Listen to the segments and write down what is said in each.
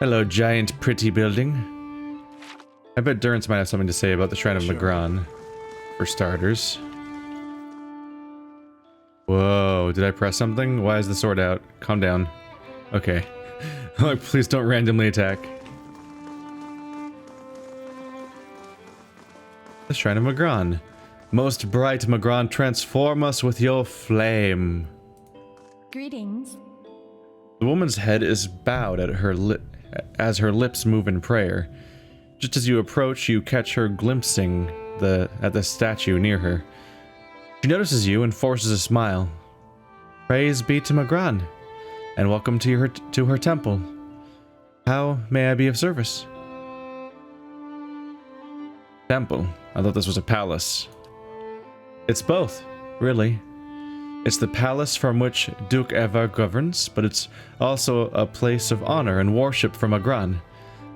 Hello, giant pretty building. I bet Durrance might have something to say about the Shrine of Magron, for starters. Whoa, did I press something? Why is the sword out? Calm down. Okay. Like, please don't randomly attack. The Shrine of Magron. Most bright Magron, transform us with your flame. Greetings. The woman's head is bowed at her as her lips move in prayer. Just as you approach, you catch her glimpsing at the statue near her. She notices you and forces a smile. Praise be to Magron, and welcome to her temple. How may I be of service? Temple? I thought this was a palace. It's both, really. It's the palace from which Duke Evar governs, but it's also a place of honor and worship for Magron,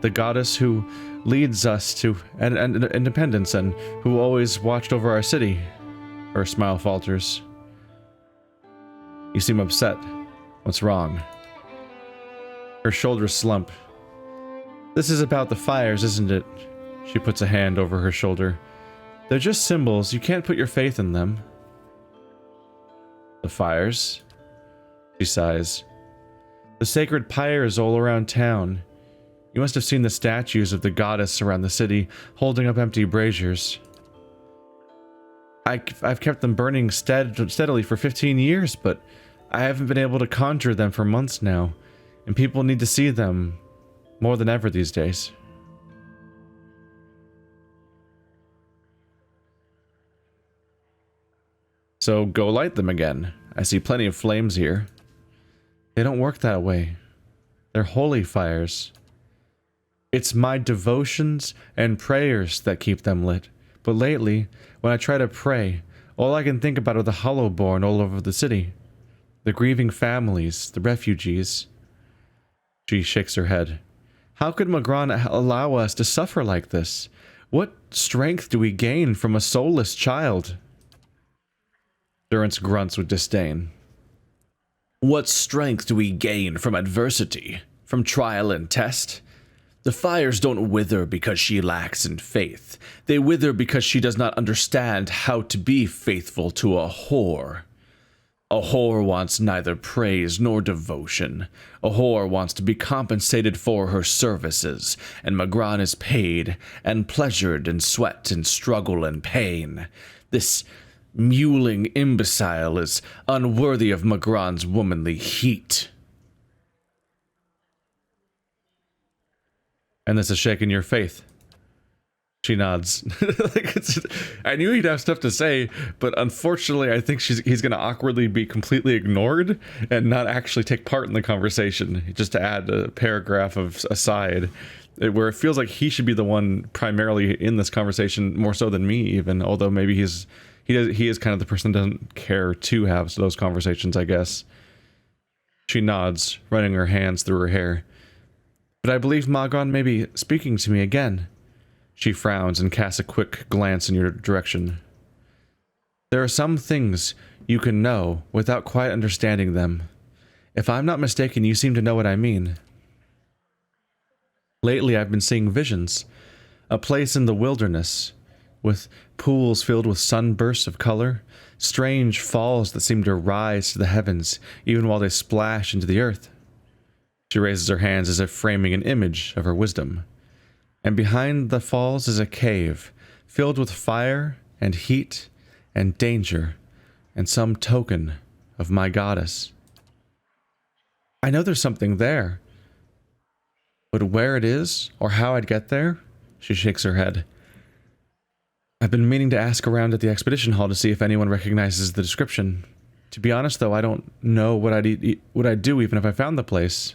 the goddess who leads us to independence and who always watched over our city. Her smile falters. You seem upset. What's wrong? Her shoulders slump. This is about the fires, isn't it? She puts a hand over her shoulder. They're just symbols. You can't put your faith in them. The fires? She sighs. The sacred pyres all around town. You must have seen the statues of the goddess around the city, holding up empty braziers. I've kept them burning steadily for 15 years, but I haven't been able to conjure them for months now, and people need to see them more than ever these days. So go light them again. I see plenty of flames here. They don't work that way. They're holy fires. It's my devotions and prayers that keep them lit. But lately, when I try to pray, all I can think about are the Hollowborn all over the city. The grieving families, the refugees. She shakes her head. How could Magron allow us to suffer like this? What strength do we gain from a soulless child? Durrance grunts with disdain. What strength do we gain from adversity? From trial and test? The fires don't wither because she lacks in faith. They wither because she does not understand how to be faithful to a whore. A whore wants neither praise nor devotion. A whore wants to be compensated for her services, and Magron is paid and pleasured in sweat and struggle and pain. This mewling imbecile is unworthy of Magron's womanly heat. And this is shaking your faith. She nods. I knew he'd have stuff to say, but unfortunately I think he's going to awkwardly be completely ignored and not actually take part in the conversation, just to add a paragraph of aside, where it feels like he should be the one primarily in this conversation, more so than me even, although maybe he is kind of the person that doesn't care to have those conversations, I guess. She nods, running her hands through her hair. But I believe Magron may be speaking to me again. She frowns and casts a quick glance in your direction. There are some things you can know without quite understanding them. If I'm not mistaken, you seem to know what I mean. Lately, I've been seeing visions. A place in the wilderness, with pools filled with sunbursts of color, strange falls that seem to rise to the heavens, even while they splash into the earth. She raises her hands as if framing an image of her wisdom. And behind the falls is a cave, filled with fire and heat and danger, and some token of my goddess. I know there's something there, but where it is, or how I'd get there? She shakes her head. I've been meaning to ask around at the expedition hall to see if anyone recognizes the description. To be honest, though, I don't know what I'd do even if I found the place.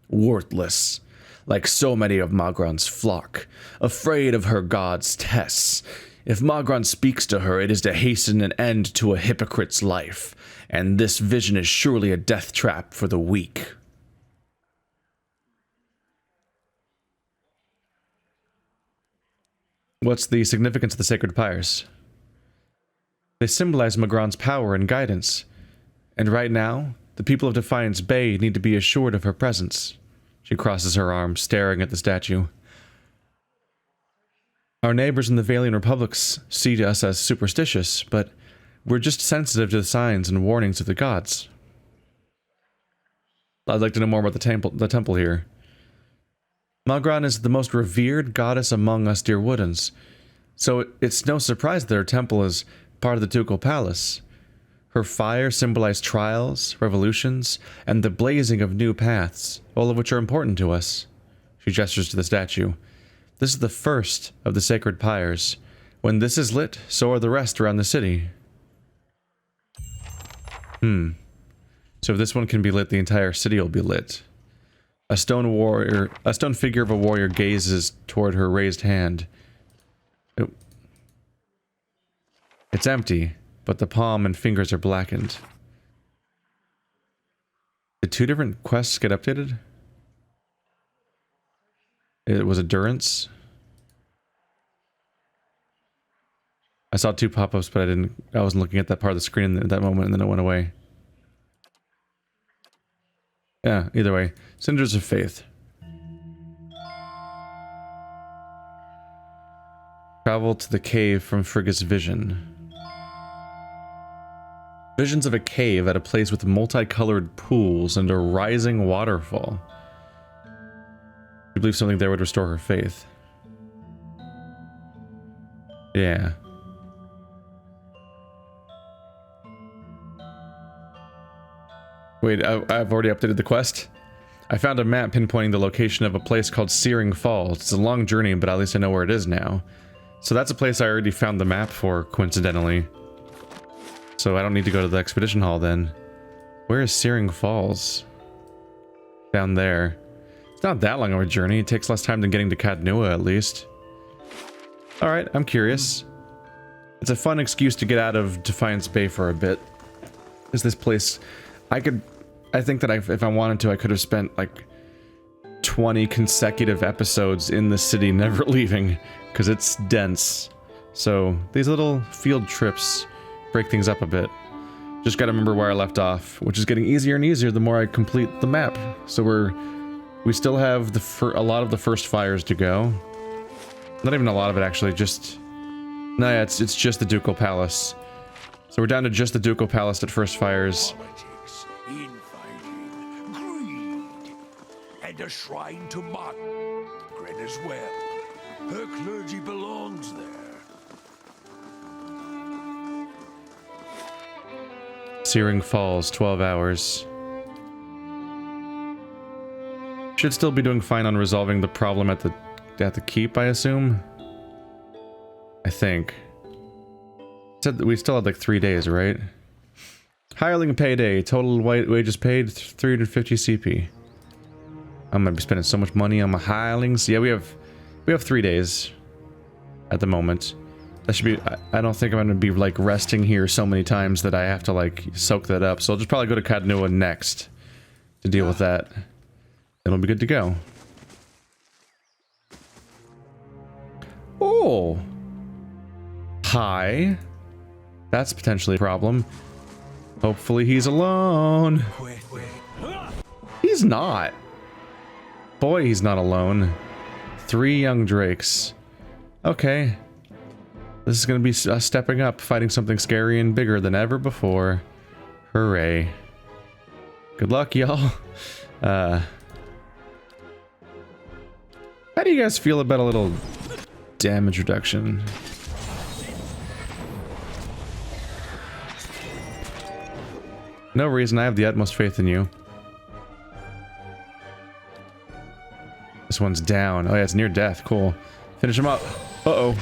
Worthless. Like so many of Magron's flock, afraid of her god's tests. If Magron speaks to her, it is to hasten an end to a hypocrite's life, and this vision is surely a death trap for the weak. What's the significance of the sacred pyres? They symbolize Magron's power and guidance, and right now, The people of Defiance Bay need to be assured of her presence. She crosses her arms, staring at the statue. Our neighbors in the Valian Republics see us as superstitious, but we're just sensitive to the signs and warnings of the gods. I'd like to know more about the temple here. Magran is the most revered goddess among us dear Woodens, so it's no surprise that her temple is part of the ducal palace. Her fire symbolized trials, revolutions, and the blazing of new paths, all of which are important to us. She gestures to the statue. This is the first of the sacred pyres. When this is lit, so are the rest around the city. So if this one can be lit, the entire city will be lit. A stone figure of a warrior gazes toward her raised hand. It's empty, but the palm and fingers are blackened. Did 2 different quests get updated? It was endurance. I saw 2 pop-ups, but I wasn't looking at that part of the screen at that moment, and then it went away. Yeah, either way. Cinders of Faith. Travel to the cave from Frigga's vision. Visions of a cave at a place with multicolored pools and a rising waterfall. You believe something there would restore her faith. Yeah. Wait, I've already updated the quest? I found a map pinpointing the location of a place called Searing Falls. It's a long journey, but at least I know where it is now. So that's a place I already found the map for, coincidentally. So I don't need to go to the expedition hall then. Where is Searing Falls? Down there. It's not that long of a journey. It takes less time than getting to Cadnua, at least. Alright, I'm curious. It's a fun excuse to get out of Defiance Bay for a bit. Is this place... I think that if I wanted to, I could have spent like 20 consecutive episodes in the city, never leaving, because it's dense. So these little field trips break things up a bit. Just gotta remember where I left off, which is getting easier and easier the more I complete the map. So we still have a lot of the first fires to go. Not even a lot of it actually, just... No, yeah, it's just the Ducal Palace. So we're down to just the Ducal Palace at first fires. And a shrine to Margaret as well. Her clergy belongs there. Searing Falls, 12 hours. Should still be doing fine on resolving the problem at the keep, I assume. I think. Said that we still had like 3 days, right? Hireling payday, total wages paid 350 CP. I'm gonna be spending so much money on my hirelings. Yeah, we have 3 days at the moment. That should be. I don't think I'm gonna be like resting here so many times that I have to like soak that up. So I'll just probably go to Cadnua next to deal with that. Then we'll be good to go. Oh, hi. That's potentially a problem. Hopefully he's alone. He's not. Boy, he's not alone. 3 young drakes. Okay. This is gonna be us stepping up, fighting something scary and bigger than ever before. Hooray. Good luck, y'all. How do you guys feel about a little damage reduction? No reason, I have the utmost faith in you. This one's down. Oh yeah, it's near death. Cool. Finish him up. Uh-oh.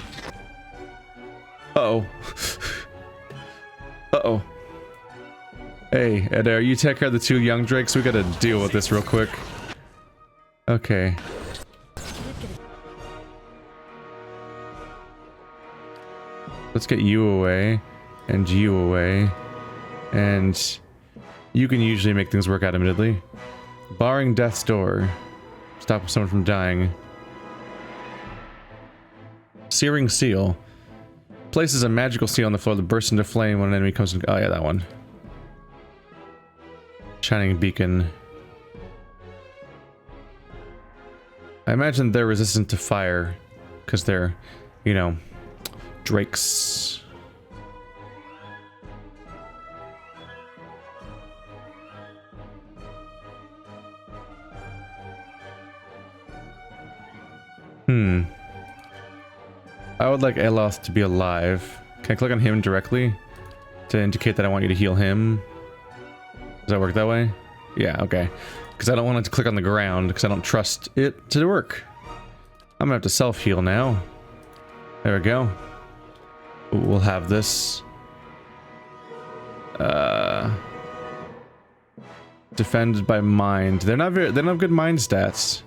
Uh-oh. Uh-oh. Hey, Adair, you take care of the 2 young drakes. We gotta deal with this real quick. Okay. Let's get you away. And you away. And you can usually make things work out admittedly. Barring death's door. Stop someone from dying. Searing seal. Places a magical seal on the floor that bursts into flame when an enemy comes in. Oh yeah, that one. Shining beacon. I imagine they're resistant to fire because they're, you know, drakes. I would like Eloth to be alive. Can I click on him directly to indicate that I want you to heal him? Does that work that way? Yeah, okay. Because I don't want it to click on the ground because I don't trust it to work. I'm gonna have to self-heal now. There we go. We'll have this. Defended by mind. They don't have good mind stats.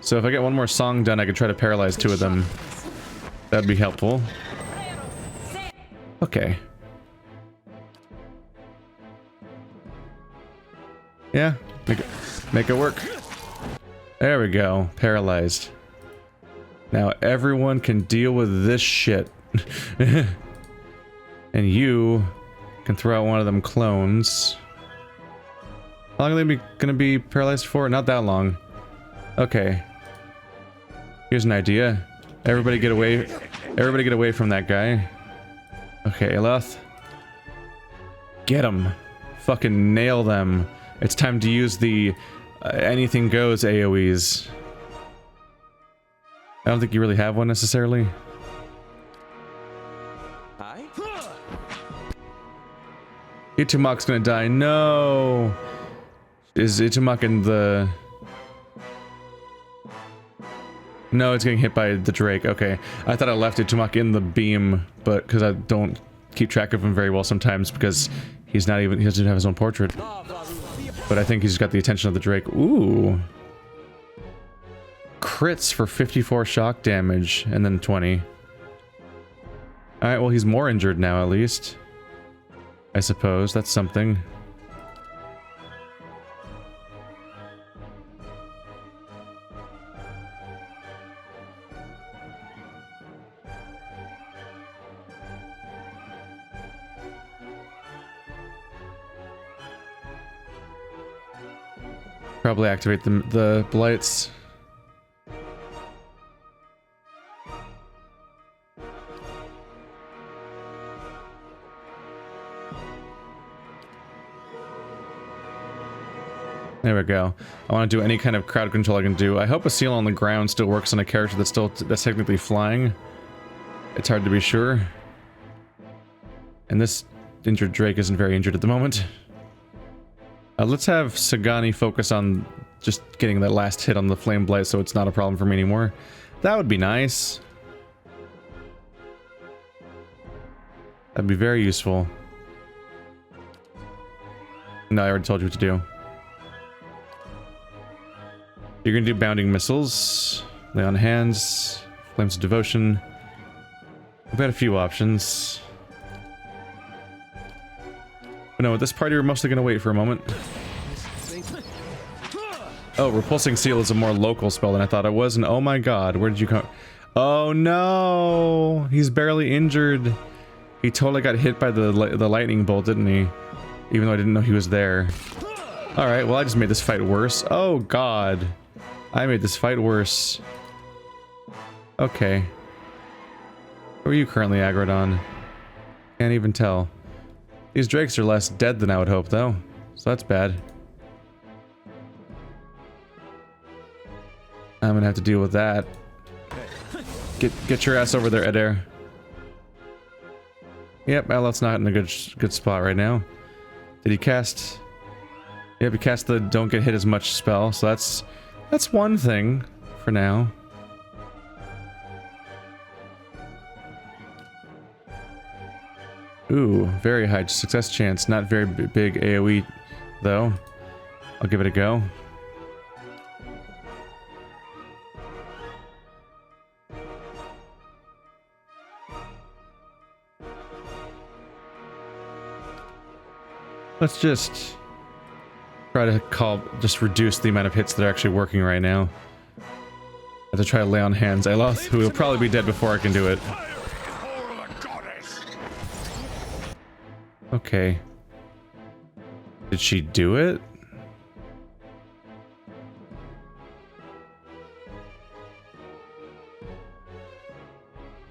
So if I get one more song done, I could try to paralyze 2 of them. That'd be helpful. Okay. Yeah, make it work. There we go. Paralyzed. Now everyone can deal with this shit. And you can throw out one of them clones. How long are they gonna be paralyzed for? Not that long. Okay. Here's an idea. Everybody get away from that guy. Okay, Eloth. Get him. Fucking nail them. It's time to use the anything goes AoEs. I don't think you really have one necessarily. Hi. Itumak's gonna die. No. Is Itumak in the... No, it's getting hit by the Drake. Okay. I thought I left Itumak in the beam, but because I don't keep track of him very well sometimes because he doesn't have his own portrait. But I think he's got the attention of the Drake. Ooh. Crits for 54 shock damage and then 20. Alright, well he's more injured now at least. I suppose that's something. Probably activate the blights. There we go. I want to do any kind of crowd control I can do. I hope a seal on the ground still works on a character that's technically flying. It's hard to be sure. And this injured Drake isn't very injured at the moment. Let's have Sagani focus on just getting that last hit on the Flame Blight so it's not a problem for me anymore. That would be nice. That'd be very useful. No, I already told you what to do. You're gonna do Bounding Missiles, Lay on Hands, Flames of Devotion. We've got a few options. But no, at this party we're mostly gonna wait for a moment. Oh, Repulsing Seal is a more local spell than I thought it was, and oh my god, where did you come? Oh no! He's barely injured. He totally got hit by the lightning bolt, didn't he? Even though I didn't know he was there. Alright, well I just made this fight worse. Oh god. I made this fight worse. Okay. Who are you currently aggroed on? Can't even tell. These drakes are less dead than I would hope, though. So that's bad. I'm gonna have to deal with that. Get your ass over there, Adair. Yep, Eloth's not in a good spot right now. Did he cast... Yep, he cast the don't get hit as much spell, so that's one thing for now. Ooh, very high success chance. Not very big AoE, though. I'll give it a go. Let's just try to just reduce the amount of hits that are actually working right now. I have to try to lay on hands. Eloth, who will probably be dead before I can do it. Okay. Did she do it?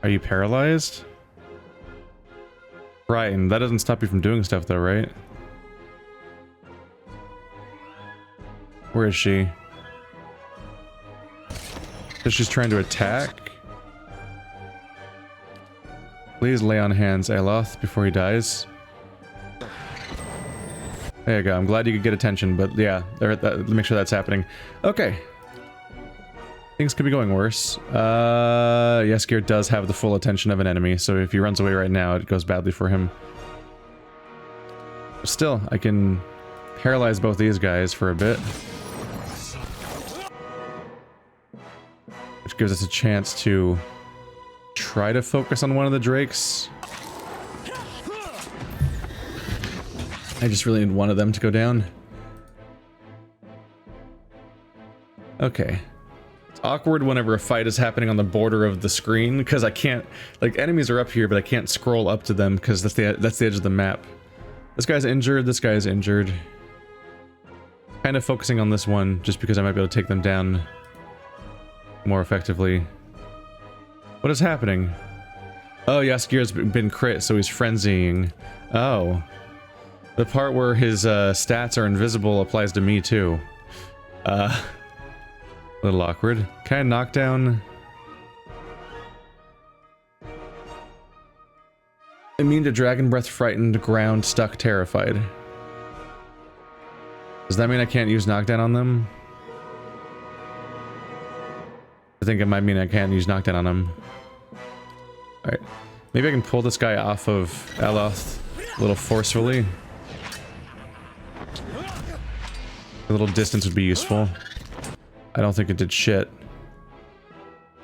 Are you paralyzed? Frightened. That doesn't stop you from doing stuff though, right? Where is she? So she's trying to attack? Please lay on hands, Aloth, before he dies. There you go. I'm glad you could get attention, but yeah, make sure that's happening. Okay. Things could be going worse. Yaskier does have the full attention of an enemy, so if he runs away right now, it goes badly for him. Still, I can paralyze both these guys for a bit. Which gives us a chance to try to focus on one of the drakes. I just really need one of them to go down. Okay. It's awkward whenever a fight is happening on the border of the screen, because I can't, like, enemies are up here, but I can't scroll up to them because that's the edge of the map. This guy's injured, this guy's injured. Kind of focusing on this one, just because I might be able to take them down more effectively. What is happening? Oh, Yaskir's been crit, so he's frenzying. Oh. The part where his stats are invisible applies to me too. A little awkward. Can I knock down? Immune to dragon breath, frightened, ground, stuck, terrified. Does that mean I can't use knockdown on them? I think it might mean I can't use knockdown on them. Alright. Maybe I can pull this guy off of Aloth a little forcefully. A little distance would be useful. I don't think it did shit.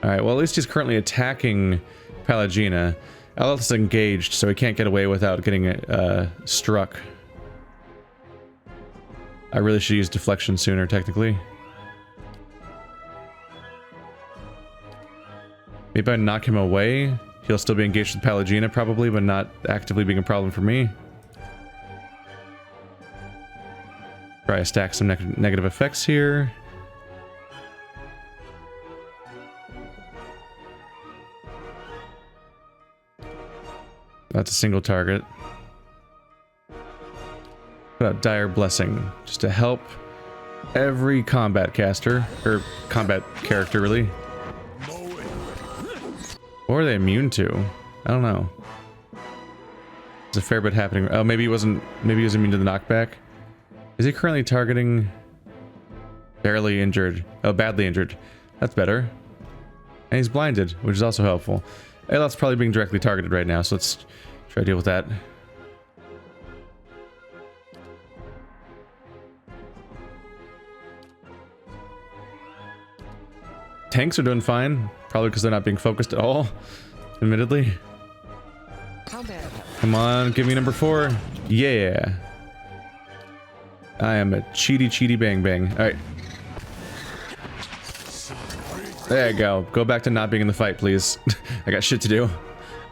Alright, well at least he's currently attacking Pallegina. Aloth's engaged, so he can't get away without getting struck. I really should use deflection sooner, technically. Maybe I knock him away. He'll still be engaged with Pallegina, probably, but not actively being a problem for me. Try to stack some negative effects here. That's a single target. Put out Dire Blessing, just to help every combat caster, or combat character, really. What are they immune to? I don't know. There's a fair bit happening. Oh, maybe he was immune to the knockback. Is he currently targeting? Barely injured. Oh, badly injured. That's better. And he's blinded, which is also helpful. Aloth's probably being directly targeted right now, so let's try to deal with that. Tanks are doing fine, probably because they're not being focused at all, admittedly. Come on, give me number 4. Yeah. I am a cheaty bang bang. Alright. There you go. Go back to not being in the fight, please. I got shit to do.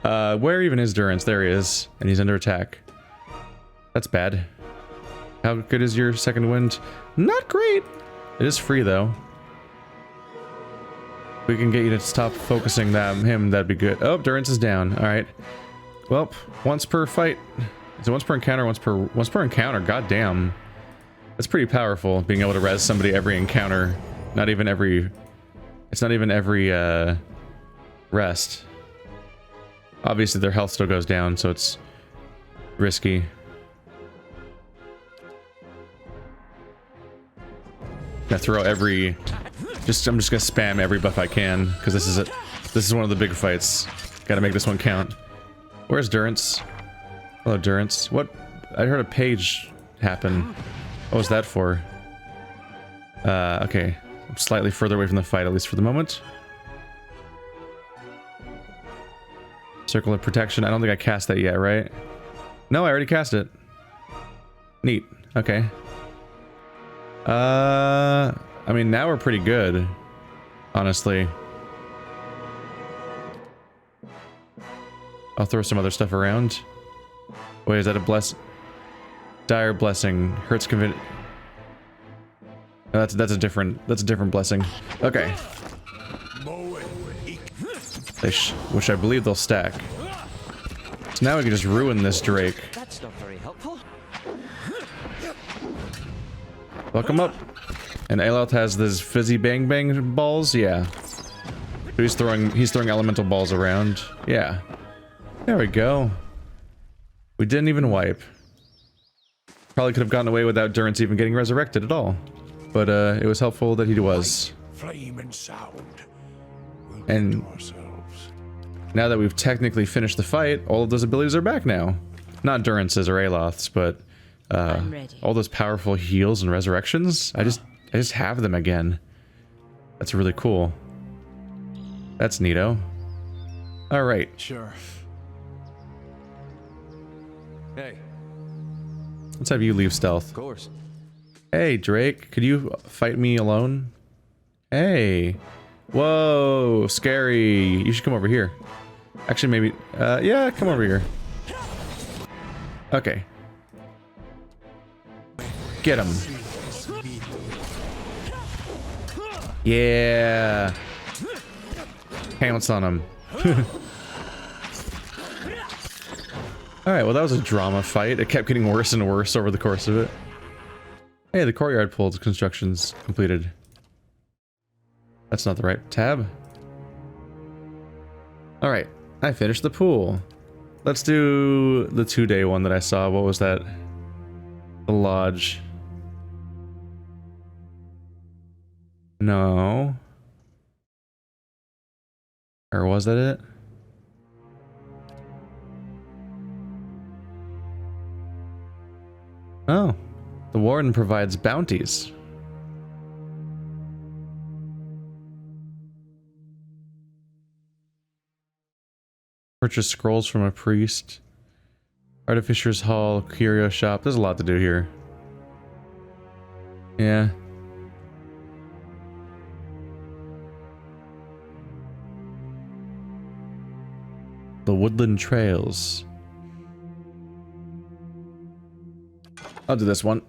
Where even is Durance? There he is. And he's under attack. That's bad. How good is your second wind? Not great. It is free, though. If we can get you to stop focusing him, that'd be good. Oh, Durance is down. Alright. Well, once per fight. Is it once per encounter? Once per encounter. God damn. That's pretty powerful, being able to res somebody every encounter. Not even every... It's not even every, rest. Obviously, their health still goes down, so it's risky. I throw every... I'm just gonna spam every buff I can, because this is it. This is one of the big fights. Gotta make this one count. Where's Durance? Hello, Durance. What? I heard a page happen. What was that for? Okay. I'm slightly further away from the fight, at least for the moment. Circle of Protection. I don't think I cast that yet, right? No, I already cast it. Neat. Okay. I mean, now we're pretty good. Honestly. I'll throw some other stuff around. Wait, is that a Dire Blessing. Hurts convince... No, that's a different blessing. Okay. Which I believe they'll stack. So now we can just ruin this Drake. That's not very helpful. Fuck him up. And Aloth has this fizzy bang bang balls. Yeah. He's throwing elemental balls around. Yeah. There we go. We didn't even wipe. Probably could have gotten away without Durance even getting resurrected at all. But it was helpful that he was. Flame and sound. We'll And- get to ourselves. Now that we've technically finished the fight, all of those abilities are back now. Not Durance's or Aloth's, but I'm ready. all those powerful heals and resurrections. I just have them again. That's really cool. That's neato. All right. Sure. Hey, Let's have you leave stealth. of course. Hey, Drake, could you fight me alone? Hey. Whoa, scary. You should come over here. Actually, maybe, yeah, come over here. Okay. Get him. Yeah. Pounce on him. Alright, well that was a drama fight. It kept getting worse and worse over the course of it. Hey, the courtyard pool construction's completed. That's not the right tab. Alright, I finished the pool. Let's do the 2-day one that I saw. What was that? The lodge. No. Or was that it? Oh. The warden provides bounties. Purchase scrolls from a priest. Artificer's Hall, curio shop. There's a lot to do here. Yeah. The woodland trails. I'll do this one.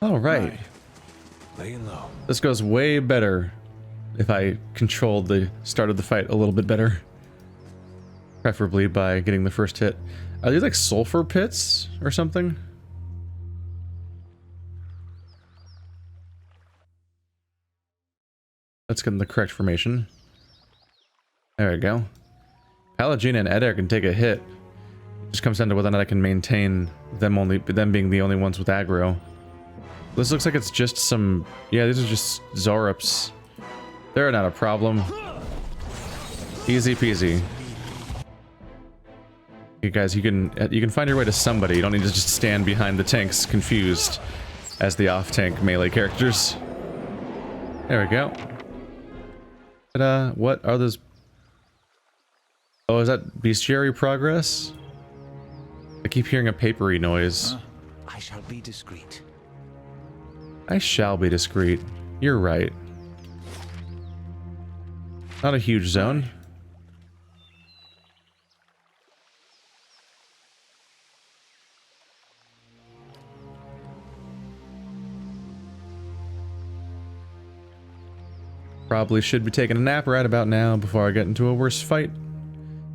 All right. Laying low. This goes way better if I controlled the start of the fight a little bit better. Preferably by getting the first hit. Are these like sulfur pits or something? Let's get in the correct formation. There we go. Pallegina and Eder can take a hit. It just comes down to whether or not I can maintain them being the only ones with aggro. This looks like it's just some... Yeah, these are just Zorups. They're not a problem. Easy peasy. You guys, you can find your way to somebody. You don't need to just stand behind the tanks confused as the off-tank melee characters. There we go. But, what are those? Oh, is that bestiary progress? I keep hearing a papery noise. I shall be discreet. I shall be discreet. You're right. Not a huge zone. Probably should be taking a nap right about now before I get into a worse fight.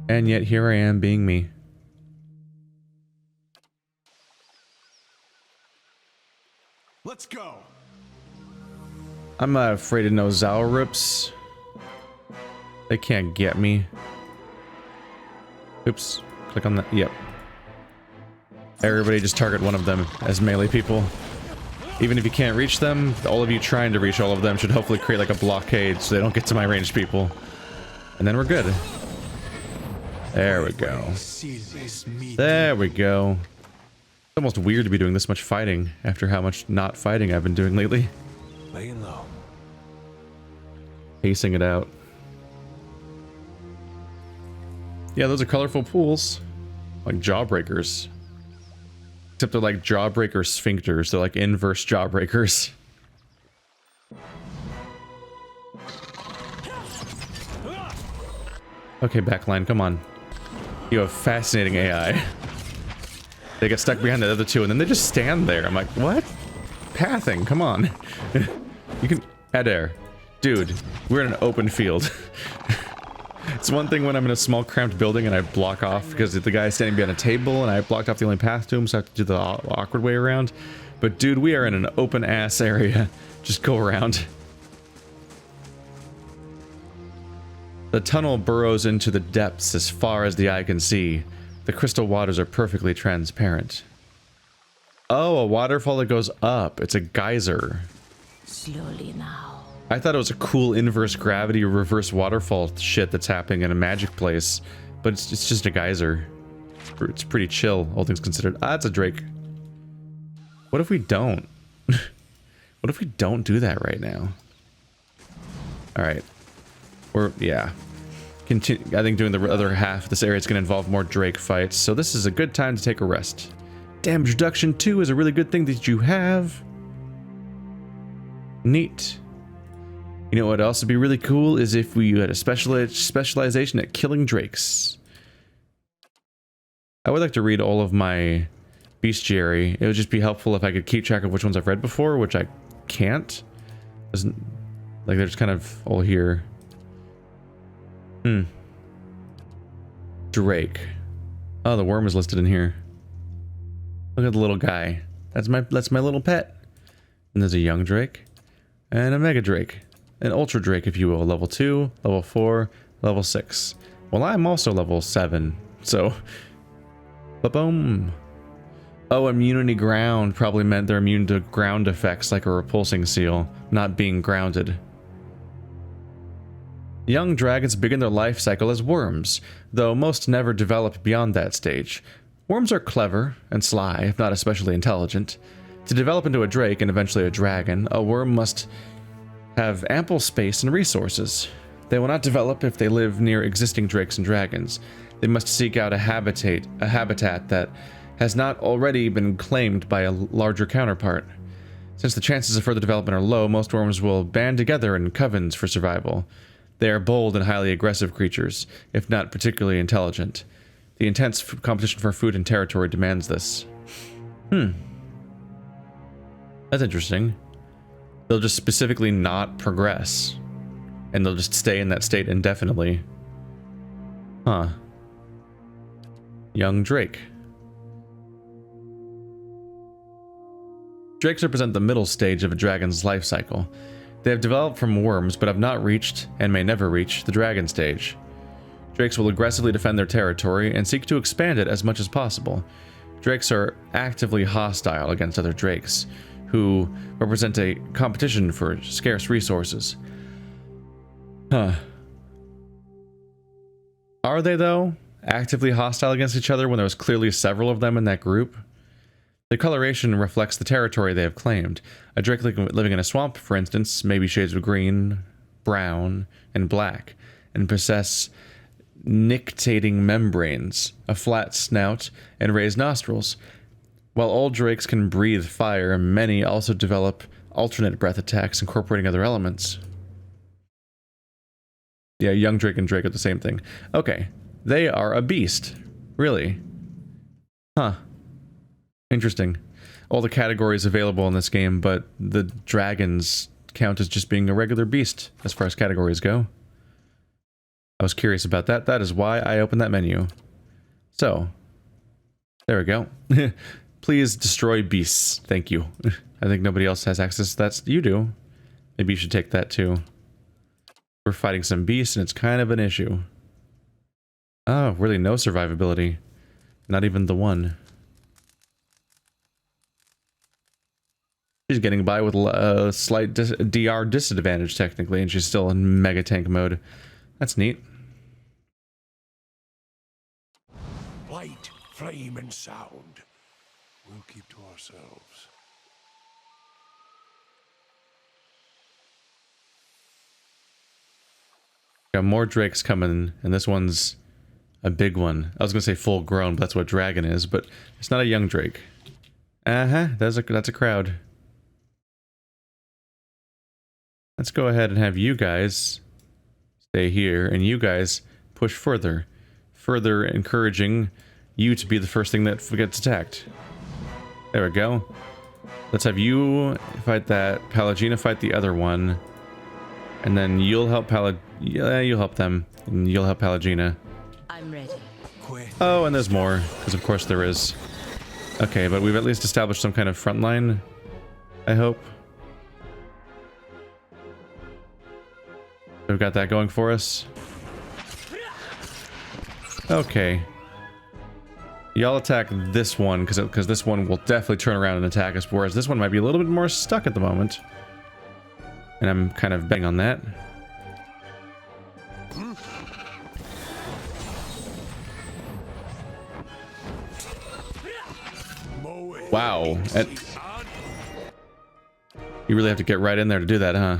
And yet here I am being me. Let's go. I'm not afraid of no Zorups. They can't get me. Oops. Click on that. Yep. Everybody just target one of them as melee people. Even if you can't reach them, all of you trying to reach all of them should hopefully create like a blockade so they don't get to my ranged people. And then we're good. There we go. There we go. It's almost weird to be doing this much fighting after how much not fighting I've been doing lately. Laying low. Pacing it out. Yeah, those are colorful pools. Like jawbreakers. Except they're like jawbreaker sphincters. They're like inverse jawbreakers. Okay, backline, come on. You have fascinating AI. They get stuck behind the other two and then they just stand there. I'm like, what? Pathing, come on. You can... Head air. Dude, we're in an open field. It's one thing when I'm in a small cramped building and I block off because the guy's standing behind a table and I blocked off the only path to him, so I have to do the awkward way around. But dude, we are in an open ass area. Just go around. The tunnel burrows into the depths as far as the eye can see. The crystal waters are perfectly transparent. Oh, a waterfall that goes up. It's a geyser. Slowly now. I thought it was a cool inverse gravity reverse waterfall shit that's happening in a magic place, but it's just a geyser. It's pretty chill, all things considered. Ah, it's a drake. What if we don't? What if we don't do that right now? Alright. Yeah. Continue. I think doing the other half of this area is going to involve more drake fights, so this is a good time to take a rest. Damage reduction 2 is a really good thing that you have. Neat. You know what else would be really cool is if we had a specialization at killing drakes. I would like to read all of my bestiary. It would just be helpful if I could keep track of which ones I've read before, which I can't. Like they're just kind of all here. Drake. Oh, the worm is listed in here. Look at the little guy. That's my little pet. And there's a young drake and a mega drake. An ultra drake, if you will. Level 2, level 4, level 6. Well, I'm also level 7, so... Ba-boom. Oh, immunity ground probably meant they're immune to ground effects like a repulsing seal, not being grounded. Young dragons begin their life cycle as worms, though most never develop beyond that stage. Worms are clever and sly, if not especially intelligent. To develop into a drake and eventually a dragon, a worm must have ample space and resources. They will not develop if they live near existing drakes and dragons. They must seek out a habitat that has not already been claimed by a larger counterpart. Since the chances of further development are low, most worms will band together in covens for survival. They are bold and highly aggressive creatures, if not particularly intelligent. The intense competition for food and territory demands this. That's interesting. They'll just specifically not progress. And they'll just stay in that state indefinitely. Huh. Young drake. Drakes represent the middle stage of a dragon's life cycle. They have developed from worms, but have not reached, and may never reach, the dragon stage. Drakes will aggressively defend their territory and seek to expand it as much as possible. Drakes are actively hostile against other drakes, who represent a competition for scarce resources. Huh. Are they, though? Actively hostile against each other when there was clearly several of them in that group? The coloration reflects the territory they have claimed. A drake living in a swamp, for instance, may be shades of green, brown, and black, and possess nictating membranes, a flat snout, and raised nostrils. While all drakes can breathe fire, many also develop alternate breath attacks incorporating other elements. Yeah, young drake and drake are the same thing. Okay, they are a beast. Really? Huh. Interesting. All the categories available in this game, but the dragons count as just being a regular beast as far as categories go. I was curious about that. That is why I opened that menu. So, there we go. Please destroy beasts. Thank you. I think nobody else has access to that. You do. Maybe you should take that too. We're fighting some beasts and it's kind of an issue. Oh, really no survivability. Not even the one. She's getting by with a slight DR disadvantage technically, and she's still in mega tank mode. That's neat. Light, flame, and sound. We'll keep to ourselves. Got more drakes coming, and this one's a big one. I was gonna say full grown, but that's what dragon is, but it's not a young drake. That's a crowd. Let's go ahead and have you guys stay here, and you guys push further. Further encouraging you to be the first thing that gets attacked. There we go. Let's have you fight that. Palagina fight the other one. And then you'll help yeah, you'll help them. And you'll help Palagina. I'm ready. Oh, and there's more, because of course there is. Okay, but we've at least established some kind of front line, I hope. We've got that going for us. Okay. Y'all attack this one, because this one will definitely turn around and attack us, whereas this one might be a little bit more stuck at the moment. And I'm kind of betting on that. Wow. You really have to get right in there to do that, huh?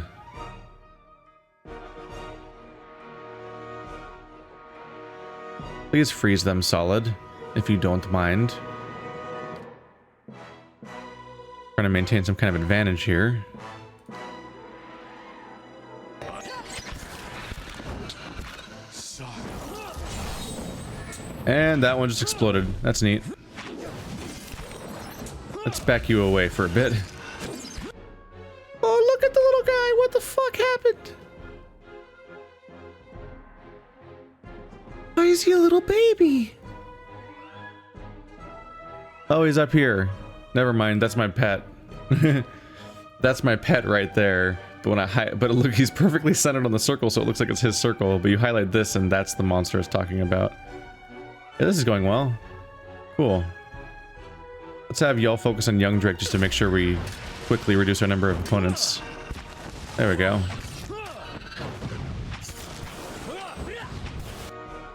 Please freeze them solid, if you don't mind. Trying to maintain some kind of advantage here. And that one just exploded. That's neat. Let's back you away for a bit. Oh, look at the little guy! What the fuck happened? Why is he a little baby? Oh, he's up here. Never mind, that's my pet. That's my pet right there. But when but look, he's perfectly centered on the circle, so it looks like it's his circle. But you highlight this, and that's the monster it's talking about. Yeah, this is going well. Cool. Let's have y'all focus on Young Drake just to make sure we quickly reduce our number of opponents. There we go.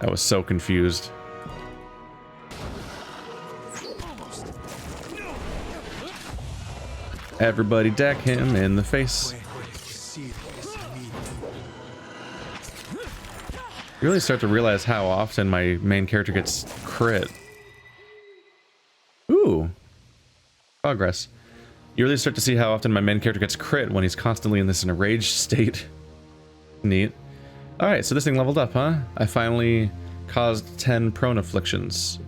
I was so confused. Everybody deck him in the face. You really start to realize how often my main character gets crit. Ooh. Progress. You really start to see how often my main character gets crit when he's constantly in this enraged state. Neat. Alright, so this thing leveled up, huh? I finally caused 10 prone afflictions.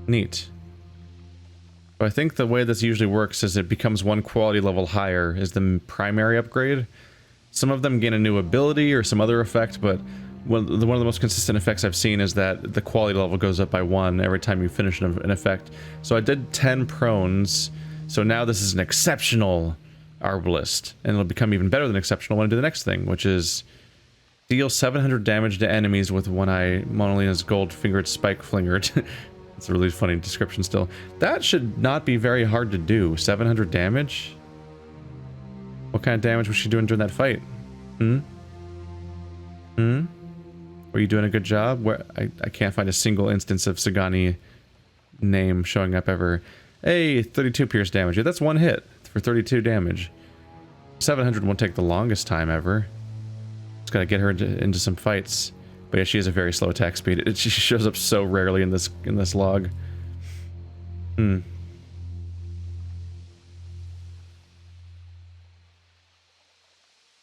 Neat. So I think the way this usually works is it becomes one quality level higher is the primary upgrade. Some of them gain a new ability or some other effect, but one of the most consistent effects I've seen is that the quality level goes up by 1 every time you finish an effect. So I did 10 prones, so now this is an exceptional Arbalist, and it'll become even better than exceptional when I do the next thing, which is deal 700 damage to enemies with one-eye Monolina's gold-fingered spike flinger. It's a really funny description still. That should not be very hard to do. 700 damage? What kind of damage was she doing during that fight? Were you doing a good job? Where I can't find a single instance of Sagani name showing up ever. Hey, 32 pierce damage. Yeah, that's one hit for 32 damage. 700 won't take the longest time ever. Just gotta get her into some fights. But yeah, she has a very slow attack speed. She shows up so rarely in this log. Is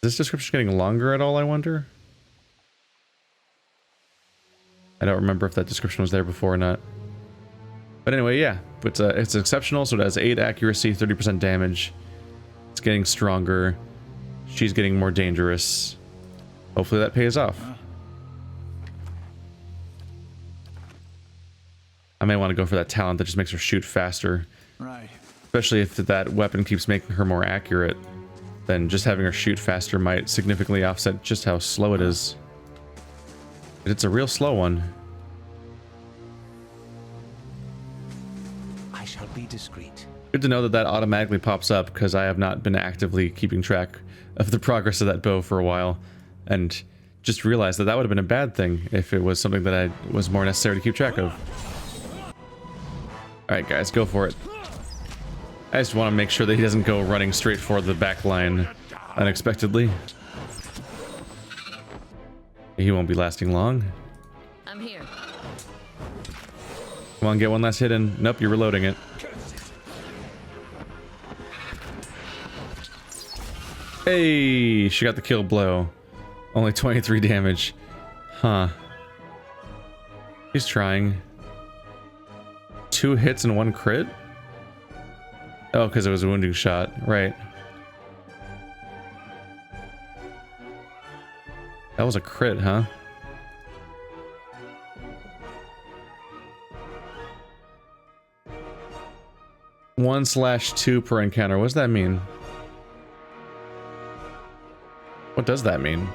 this description getting longer at all, I wonder? I don't remember if that description was there before or not. But anyway, yeah. It's exceptional, so it has 8 accuracy, 30% damage. It's getting stronger. She's getting more dangerous. Hopefully that pays off. I may want to go for that talent that just makes her shoot faster. Right. Especially if that weapon keeps making her more accurate. Then just having her shoot faster might significantly offset just how slow it is. But it's a real slow one. I shall be discreet. Good to know that that automatically pops up, because I have not been actively keeping track of the progress of that bow for a while. And just realized that that would have been a bad thing if it was something that was more necessary to keep track of. Alright guys, go for it. I just want to make sure that he doesn't go running straight for the back line unexpectedly. He won't be lasting long. I'm here. Come on, get one last hit in. Nope, you're reloading it. Hey, she got the kill blow. Only 23 damage. Huh. He's trying. 2 hits and 1 crit? Oh, because it was a wounding shot. Right. That was a crit, huh? (1/2 per encounter. What does that mean? What does that mean?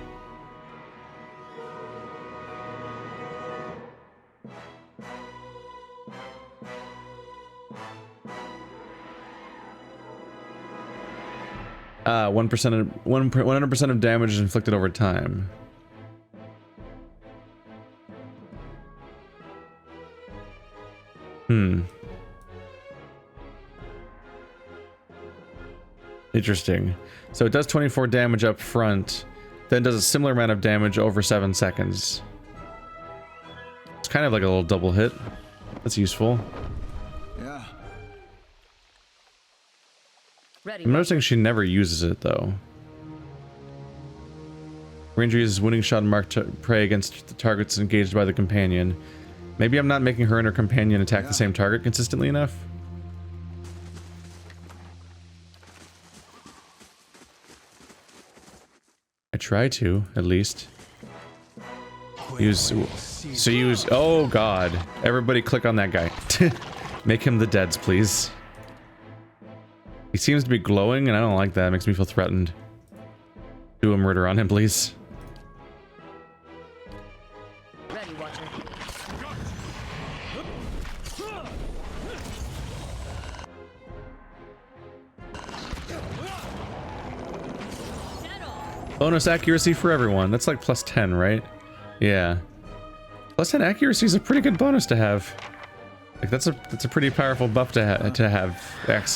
Ah, 100% of damage is inflicted over time. Interesting. So it does 24 damage up front, then does a similar amount of damage over 7 seconds. It's kind of like a little double hit. That's useful. Yeah. Ready. I'm noticing she never uses it though. Ranger uses winning shot and mark prey against the targets engaged by the companion. Maybe I'm not making her and her companion attack the same target consistently enough. I try to, at least. Use... Oh god. Everybody click on that guy. Make him the deads, please. He seems to be glowing, and I don't like that. It makes me feel threatened. Do a murder on him, please. Ready, Watcher. Bonus accuracy for everyone. That's like plus 10, right? Yeah. Plus 10 accuracy is a pretty good bonus to have. Like that's a pretty powerful buff to have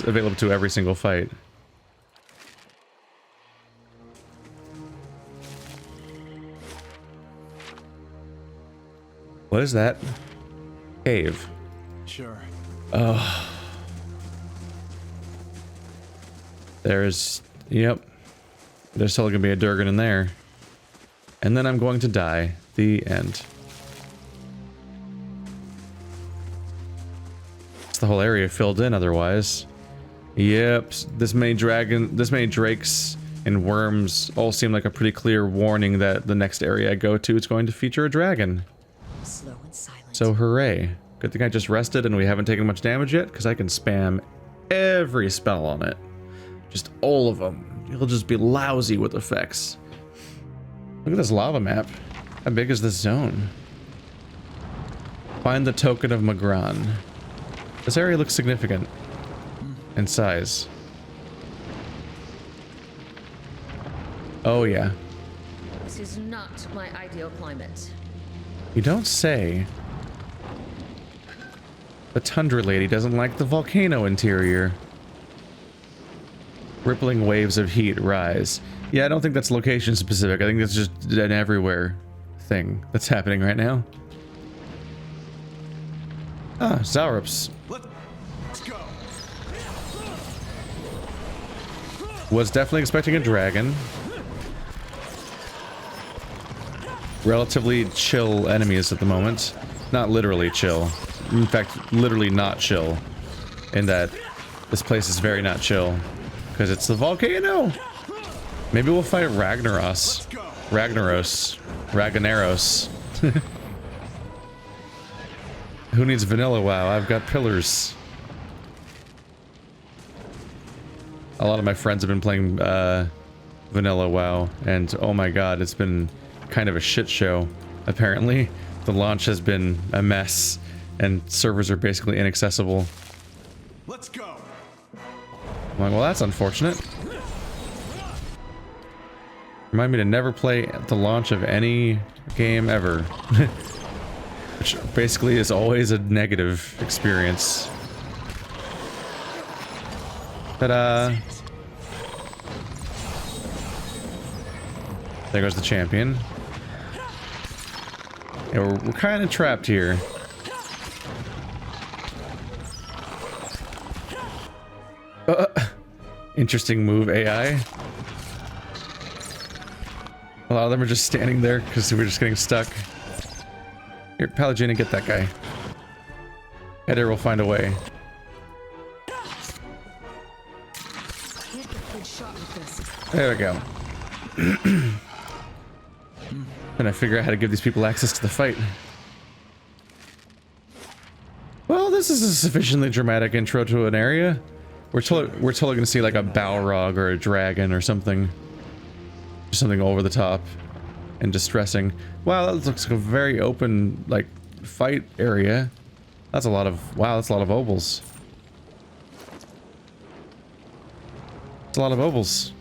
available to every single fight. What is that? Cave. Sure. Oh. There's... Yep. There's still gonna be a Durgan in there. And then I'm going to die. The end. It's the whole area filled in otherwise. Yep. This many drakes and worms all seem like a pretty clear warning that the next area I go to is going to feature a dragon. Slow and silent. So hooray. Good thing I just rested and we haven't taken much damage yet, because I can spam every spell on it. Just all of them. You'll just be lousy with effects. Look at this lava map. How big is this zone? Find the token of Magran. This area looks significant in size. Oh yeah. This is not my ideal climate. You don't say. The Tundra Lady doesn't like the volcano interior. Rippling waves of heat rise. Yeah, I don't think that's location specific. I think that's just an everywhere thing that's happening right now. Ah, Zaurups. Let's go. Was definitely expecting a dragon. Relatively chill enemies at the moment. Not literally chill. In fact, literally not chill. In that this place is very not chill. Because it's the volcano! Maybe we'll fight Ragnaros. Ragnaros. Who needs vanilla WoW? I've got pillars. A lot of my friends have been playing vanilla WoW, and oh my god, it's been kind of a shit show. Apparently, the launch has been a mess, and servers are basically inaccessible. Let's go. I'm like, well, that's unfortunate. Remind me to never play at the launch of any game ever. Which basically is always a negative experience. Ta-da! There goes the champion. Yeah, we're kind of trapped here. Interesting move, AI. A lot of them are just standing there because we're just getting stuck. Here, Pallegina, get that guy. Eder will find a way. There we go. happen. I figure out how to give these people access to the fight. Well, this is a sufficiently dramatic intro to an area. We're totally going to see like a Balrog or a dragon or something. Just something over the top and distressing. Wow, that looks like a very open, like, fight area. That's a lot of... Wow, that's a lot of obols. It's a lot of obols.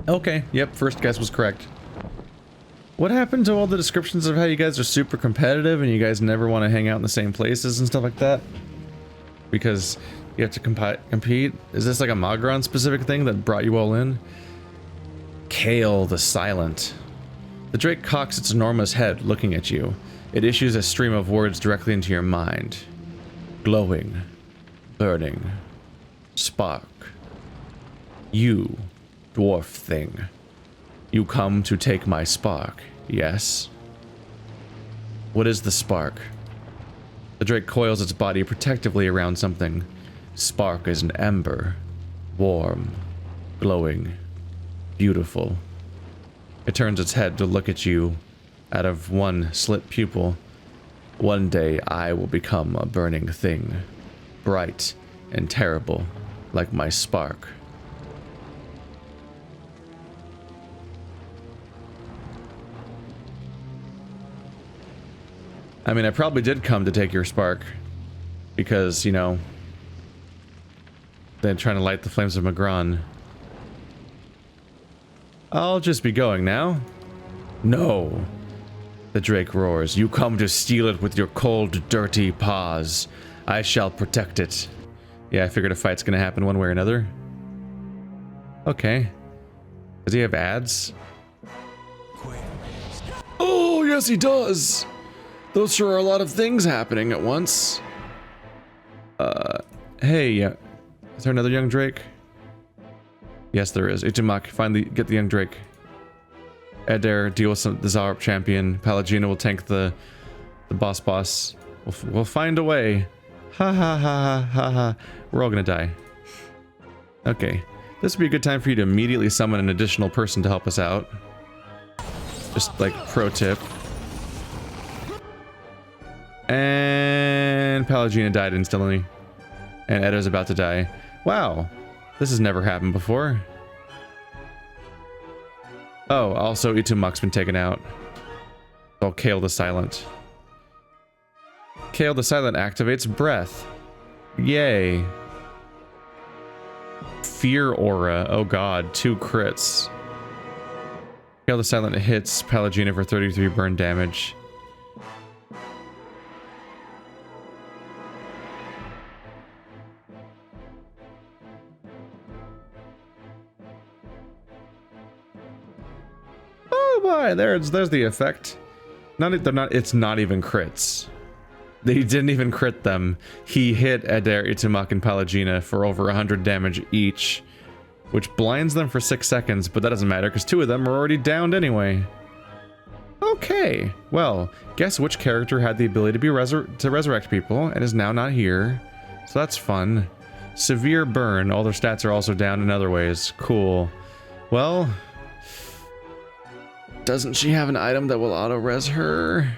Okay, yep, first guess was correct. What happened to all the descriptions of how you guys are super competitive and you guys never want to hang out in the same places and stuff like that? Because you have to compete? Is this like a Magron specific thing that brought you all in? Kale the Silent. The drake cocks its enormous head looking at you. It issues a stream of words directly into your mind. Glowing. Burning. Spark. You, dwarf thing. You come to take my spark, yes? What is the spark? The drake coils its body protectively around something. Spark is an ember. Warm. Glowing. Beautiful. It turns its head to look at you out of one slit pupil. One day I will become a burning thing. Bright and terrible, like my spark. I mean, I probably did come to take your spark. Because, you know, they're trying to light the flames of Magron. I'll just be going now. No. The drake roars. You come to steal it with your cold, dirty paws. I shall protect it. Yeah, I figured a fight's gonna happen one way or another. Okay. Does he have ads? Oh, yes he does! Those sure are a lot of things happening at once. Hey, is there another young drake? Yes, there is. Ichimak, finally get the young drake. Adair, deal with the Zarp champion. Palagina will tank the boss. We'll find a way. Ha ha ha ha ha. We're all gonna die. Okay. This would be a good time for you to immediately summon an additional person to help us out. Just like pro tip. And Palagina died instantly. And Eda's about to die. Wow. This has never happened before. Oh, also Itumak's been taken out. Oh, Kale the Silent. Kale the Silent activates breath. Yay. Fear aura. Oh god, 2 crits. Kale the Silent hits Palagina for 33 burn damage. Oh boy, there's the effect. It's not even crits. They didn't even crit them. He hit Adair, Itumak, and Palagina for over 100 damage each, which blinds them for 6 seconds, but that doesn't matter because 2 of them are already downed anyway. Okay, well, guess which character had the ability to resurrect people and is now not here. So that's fun. Severe burn. All their stats are also down in other ways. Cool. Well, doesn't she have an item that will auto-res her?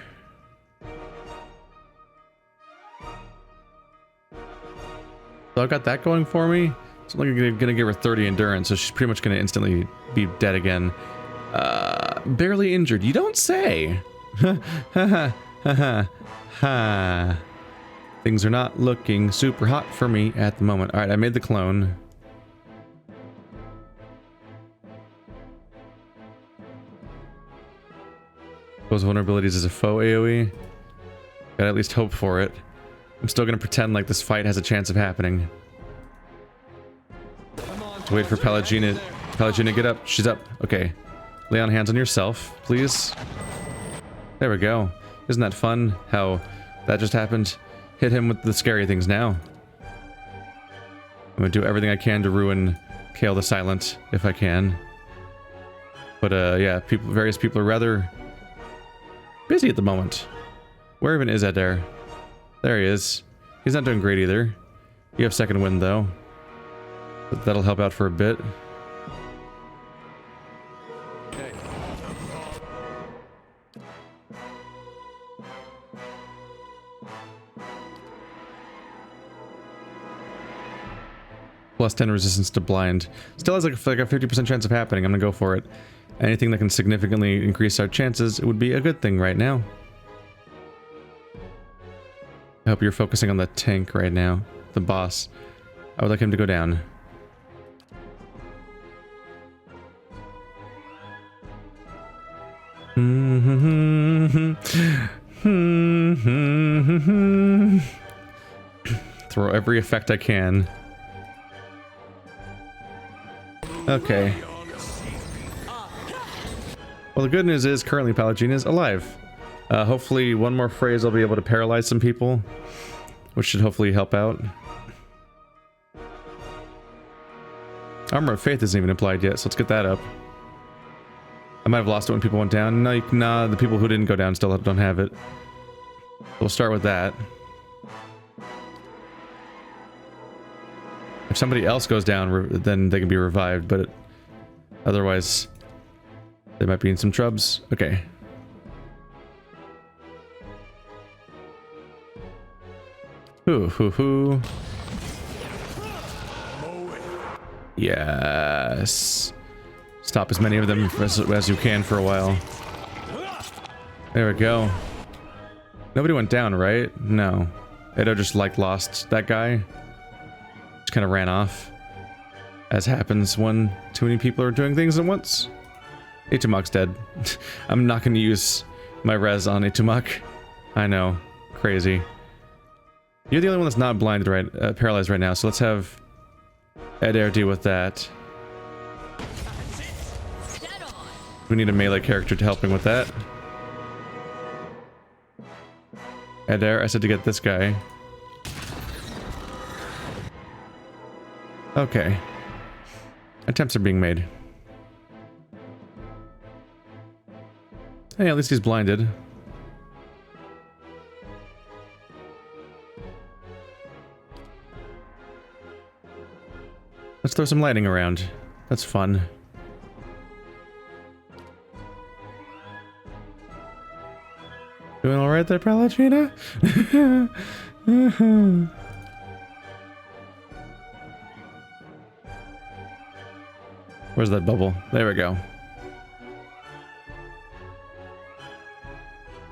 So I've got that going for me. So I'm gonna give her 30 endurance, so she's pretty much gonna instantly be dead again. Barely injured. You don't say. Ha ha ha ha. Things are not looking super hot for me at the moment. All right, I made the clone. Those vulnerabilities as a foe AoE. Gotta at least hope for it. I'm still gonna pretend like this fight has a chance of happening. Wait for Palagina. Palagina, get up. She's up. Okay. Lay on hands on yourself, please. There we go. Isn't that fun how that just happened? Hit him with the scary things now. I'm gonna do everything I can to ruin Kale the Silent, if I can. But yeah, various people are rather busy at the moment. Where even is Adair? There he is. He's not doing great either. You have second wind though. But that'll help out for a bit. Hey. Plus 10 resistance to blind. Still has like a 50% chance of happening. I'm gonna go for it. Anything that can significantly increase our chances, it would be a good thing right now. I hope you're focusing on the tank right now. The boss. I would like him to go down. Throw every effect I can. Okay. Well, the good news is currently Pallegina is alive. Hopefully one more phrase I'll be able to paralyze some people, which should hopefully help out. Armor of Faith isn't even applied yet, so let's get that up. I might have lost it when people went down. No, nah, the people who didn't go down still don't have it. We'll start with that. If somebody else goes down, then they can be revived, but otherwise, they might be in some trubs. Okay. Hoo hoo hoo. Yes. Stop as many of them as you can for a while. There we go. Nobody went down, right? No. Edo just like lost that guy. Just kind of ran off. As happens when too many people are doing things at once. Itumok's dead. I'm not going to use my res on Itumok. I know. Crazy. You're the only one that's not blinded right, paralyzed right now, so let's have Adair deal with that. We need a melee character to help me with that. Adair, I said to get this guy. Okay. Attempts are being made. Hey, at least he's blinded. Let's throw some lighting around. That's fun. Doing alright there, Pallegina? Where's that bubble? There we go.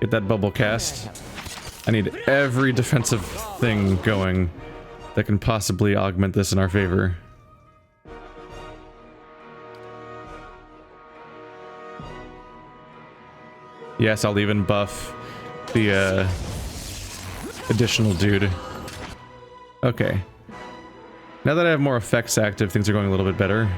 Get that bubble cast. I need every defensive thing going that can possibly augment this in our favor. Yes, I'll even buff the additional dude. Okay. Now that I have more effects active, things are going a little bit better.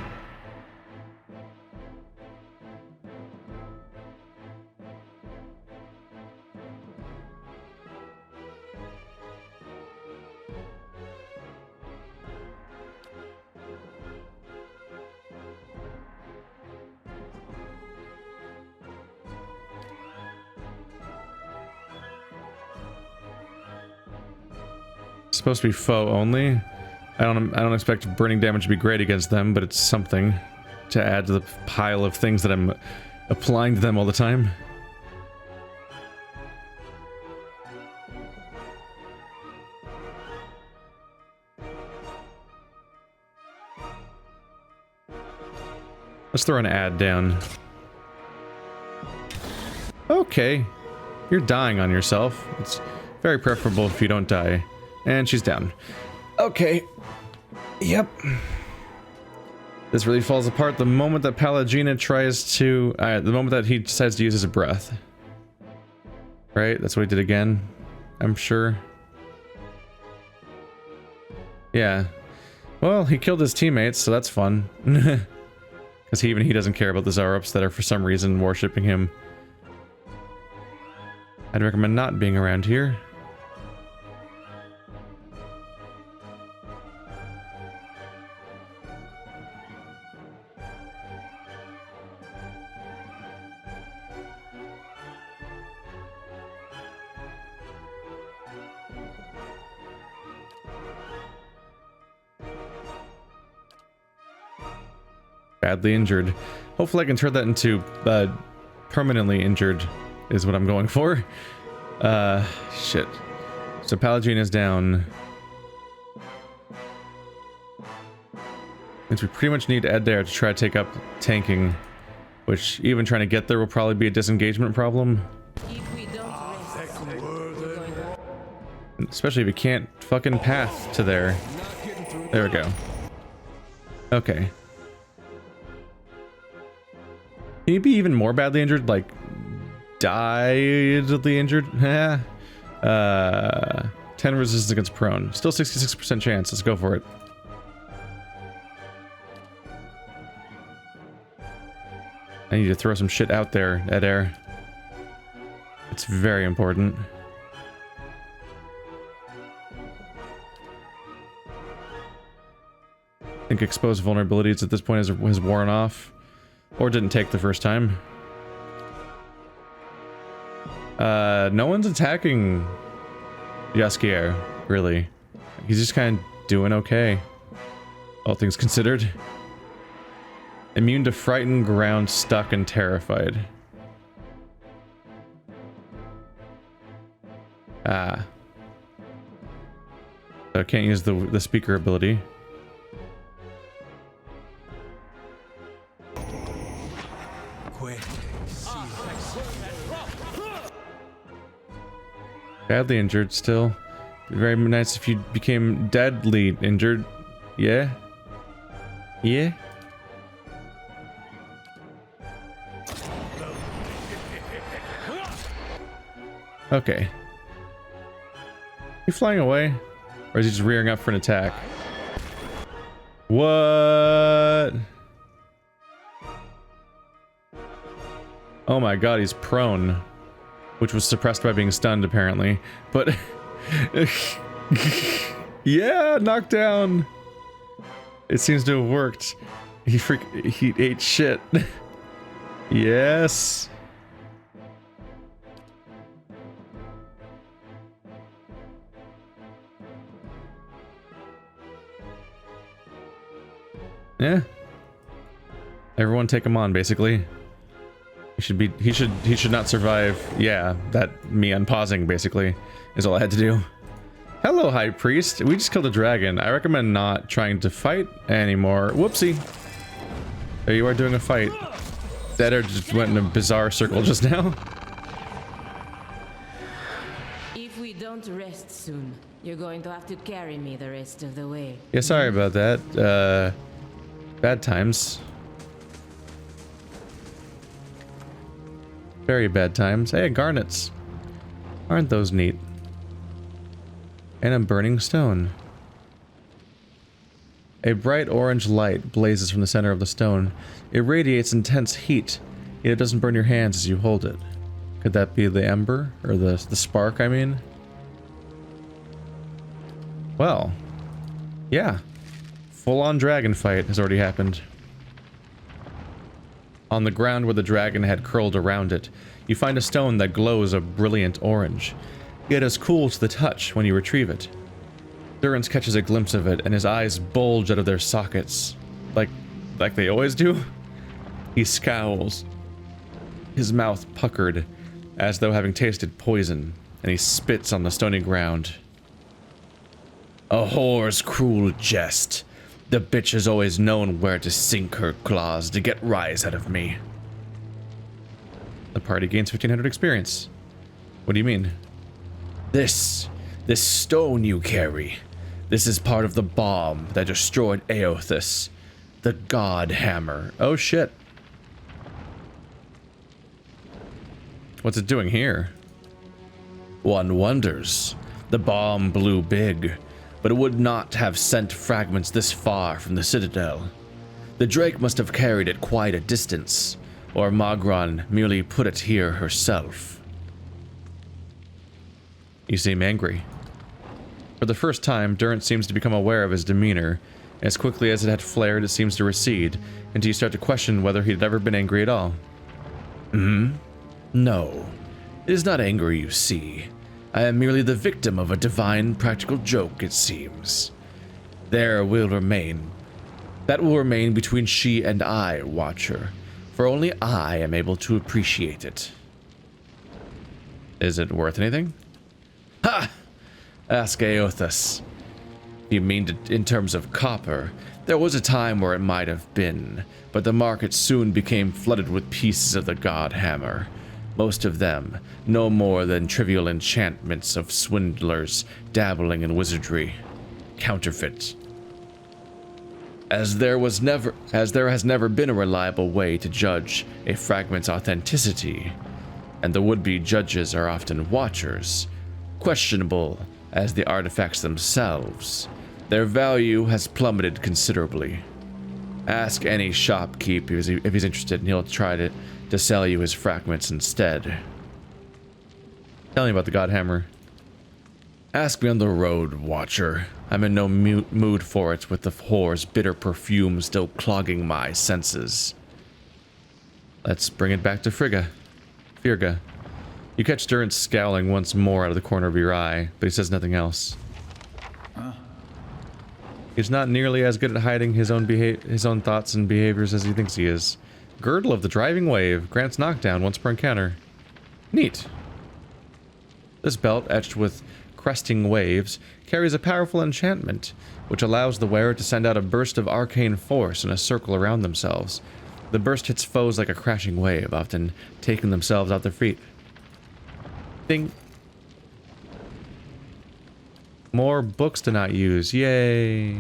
Supposed to be foe only. I don't expect burning damage to be great against them, but it's something to add to the pile of things that I'm applying to them all the time. Let's throw an ad down. Okay. You're dying on yourself. It's very preferable if you don't die. And she's down. Okay. Yep. This really falls apart the moment that Pallegina tries to... the moment that he decides to use his breath. Right? That's what he did again. I'm sure. Yeah. Well, he killed his teammates, so that's fun. Because he doesn't care about the Zarups that are for some reason worshipping him. I'd recommend not being around here. Badly injured. Hopefully I can turn that into permanently injured is what I'm going for. Shit. So Pallegine is down. Means we pretty much need Ed there to try to take up tanking, which even trying to get there will probably be a disengagement problem. If we don't rest soon, we're going to... Especially if you can't fucking path to there. There we go. Okay. Can you be even more badly injured? Like, diedly injured? 10 resistance against prone. Still 66% chance. Let's go for it. I need to throw some shit out there, Ed Air. It's very important. I think exposed vulnerabilities at this point has worn off. Or didn't take the first time. No one's attacking Jaskier, really. He's just kind of doing okay. All things considered. Immune to frightened, ground, stuck, and terrified. Ah. So I can't use the speaker ability. Badly injured still. Very nice if you became deadly injured. Yeah? Yeah? Okay. You flying away? Or is he just rearing up for an attack? What? Oh my god, he's prone. Which was suppressed by being stunned, apparently. But... yeah, knockdown! It seems to have worked. He ate shit. Yes! Yeah. Everyone take him on, basically. He should not survive. Yeah, that me unpausing basically is all I had to do. Hello, High Priest. We just killed a dragon. I recommend not trying to fight anymore. Whoopsie. There you are doing a fight. Deader just went in a bizarre circle just now. If we don't rest soon, you're going to have to carry me the rest of the way. Yeah, sorry about that. Bad times. Very bad times. Hey, garnets. Aren't those neat? And a burning stone. A bright orange light blazes from the center of the stone. It radiates intense heat, yet it doesn't burn your hands as you hold it. Could that be the ember? Or the spark, I mean? Well, yeah. Full-on dragon fight has already happened. On the ground where the dragon had curled around it, you find a stone that glows a brilliant orange. Yet is cool to the touch when you retrieve it. Durance catches a glimpse of it, and his eyes bulge out of their sockets. Like they always do? He scowls, his mouth puckered, as though having tasted poison, and he spits on the stony ground. A whore's cruel jest. The bitch has always known where to sink her claws to get rise out of me. The party gains 1500 experience. What do you mean? This stone you carry. This is part of the bomb that destroyed Aothus. The God Hammer. Oh shit. What's it doing here? One wonders. The bomb blew big, but it would not have sent fragments this far from the Citadel. The Drake must have carried it quite a distance, or Magron merely put it here herself. You seem angry. For the first time, Durance seems to become aware of his demeanor. As quickly as it had flared, it seems to recede, until you start to question whether he had ever been angry at all. No. It is not anger you see. I am merely the victim of a divine practical joke, it seems. There will remain That will remain between she and I, Watcher, for only I am able to appreciate it. Is it worth anything? Ha! Ask Aothas. You mean in terms of copper? There was a time where it might have been, but the market soon became flooded with pieces of the God Hammer. Most of them, no more than trivial enchantments of swindlers dabbling in wizardry. Counterfeit. As there has never been a reliable way to judge a fragment's authenticity, and the would-be judges are often watchers, questionable as the artifacts themselves, their value has plummeted considerably. Ask any shopkeep if he's interested, and he'll try to sell you his fragments instead. Tell me about the God Hammer. Ask me on the road, Watcher. I'm in no mood for it, with the whore's bitter perfume still clogging my senses. Let's bring it back to Firga. You catch Durrance scowling once more out of the corner of your eye, but he says nothing else. He's not nearly as good at hiding his own thoughts and behaviors as he thinks he is. Girdle of the Driving Wave grants knockdown once per encounter. Neat. This belt, etched with cresting waves, carries a powerful enchantment, which allows the wearer to send out a burst of arcane force in a circle around themselves. The burst hits foes like a crashing wave, often taking themselves off their feet. Ding. More books to not use. Yay.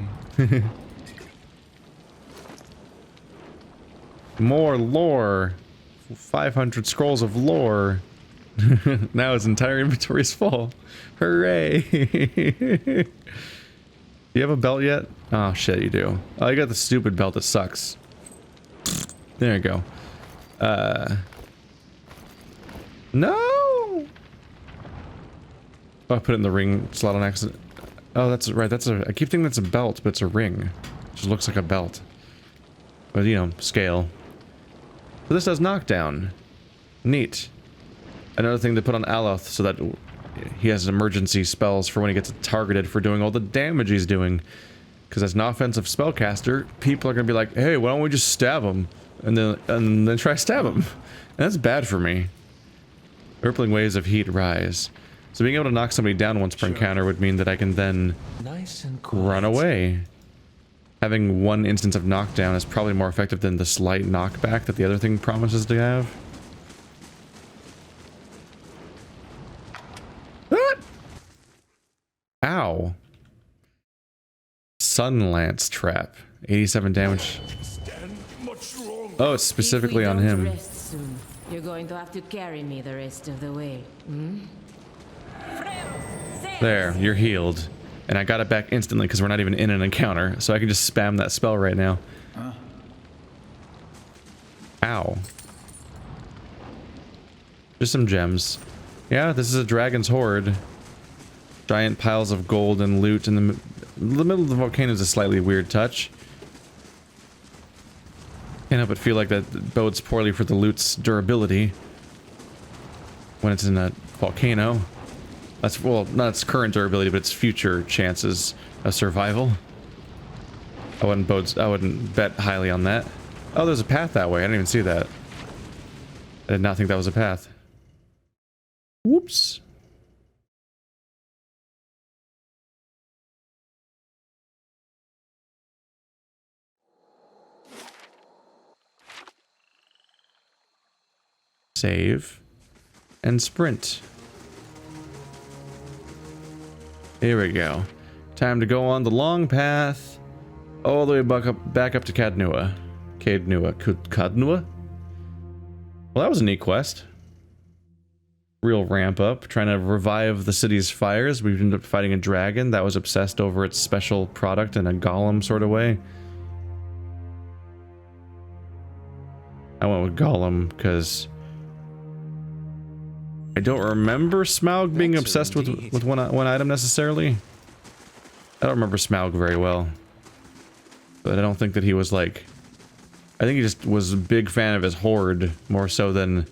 More lore. 500 scrolls of lore. Now his entire inventory is full. Hooray. Do you have a belt yet? Oh shit, you do. Oh, you got the stupid belt that sucks. There you go. No! Oh, I put it in the ring slot on accident. Oh, that's right. That's a. I keep thinking that's a belt, but it's a ring. It just looks like a belt. But, you know, scale. So this does knockdown. Neat. Another thing to put on Aloth so that he has emergency spells for when he gets targeted for doing all the damage he's doing. Because as an offensive spellcaster, people are going to be like, hey, why don't we just stab him? And then try to stab him. And that's bad for me. Rippling waves of heat rise. So being able to knock somebody down once per encounter would mean that I can then run away. Having one instance of knockdown is probably more effective than the slight knockback that the other thing promises to have. Ah! Ow. Sun Lance Trap. 87 damage. Oh, it's specifically on him. Rest soon, you're going to have to carry me the rest of the way. There, you're healed. And I got it back instantly because we're not even in an encounter, so I can just spam that spell right now. Ow. Just some gems. Yeah, this is a dragon's hoard. Giant piles of gold and loot in the middle of the volcano is a slightly weird touch. Can't help but feel like that bodes poorly for the loot's durability when it's in a volcano. That's, well, not its current durability, but its future chances of survival. I wouldn't bet highly on that. Oh, there's a path that way. I didn't even see that. I did not think that was a path. Whoops. Save. And sprint. Here we go. Time to go on the long path all the way back up to Cadnua. Cadnua? Well, that was a neat quest. Real ramp up, trying to revive the city's fires. We ended up fighting a dragon that was obsessed over its special product in a golem sort of way. I went with golem because I don't remember Smaug being obsessed with one item necessarily. I don't remember Smaug very well. But I don't think that he was like... I think he just was a big fan of his horde more so than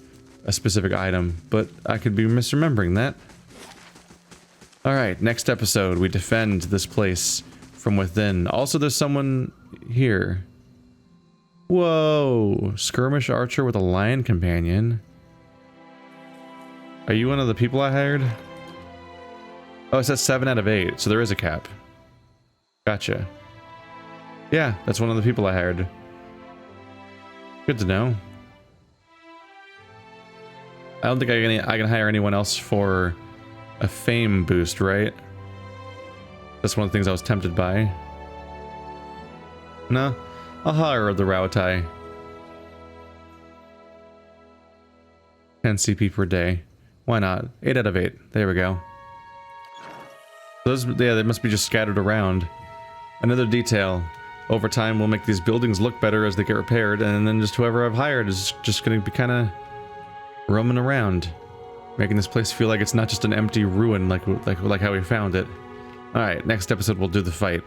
a specific item. But I could be misremembering that. Alright, next episode we defend this place from within. Also, there's someone here. Whoa! Skirmish archer with a lion companion. Are you one of the people I hired? Oh, it says 7 out of 8, so there is a cap. Gotcha. Yeah, that's one of the people I hired. Good to know. I don't think I can hire anyone else for a fame boost, right? That's one of the things I was tempted by. No, I'll hire the Rautai. 10 CP per day. Why not? 8 out of 8. There we go. Those, yeah, they must be just scattered around. Another detail. Over time, we'll make these buildings look better as they get repaired, and then just whoever I've hired is just going to be kind of roaming around, making this place feel like it's not just an empty ruin like how we found it. All right, next episode we'll do the fight.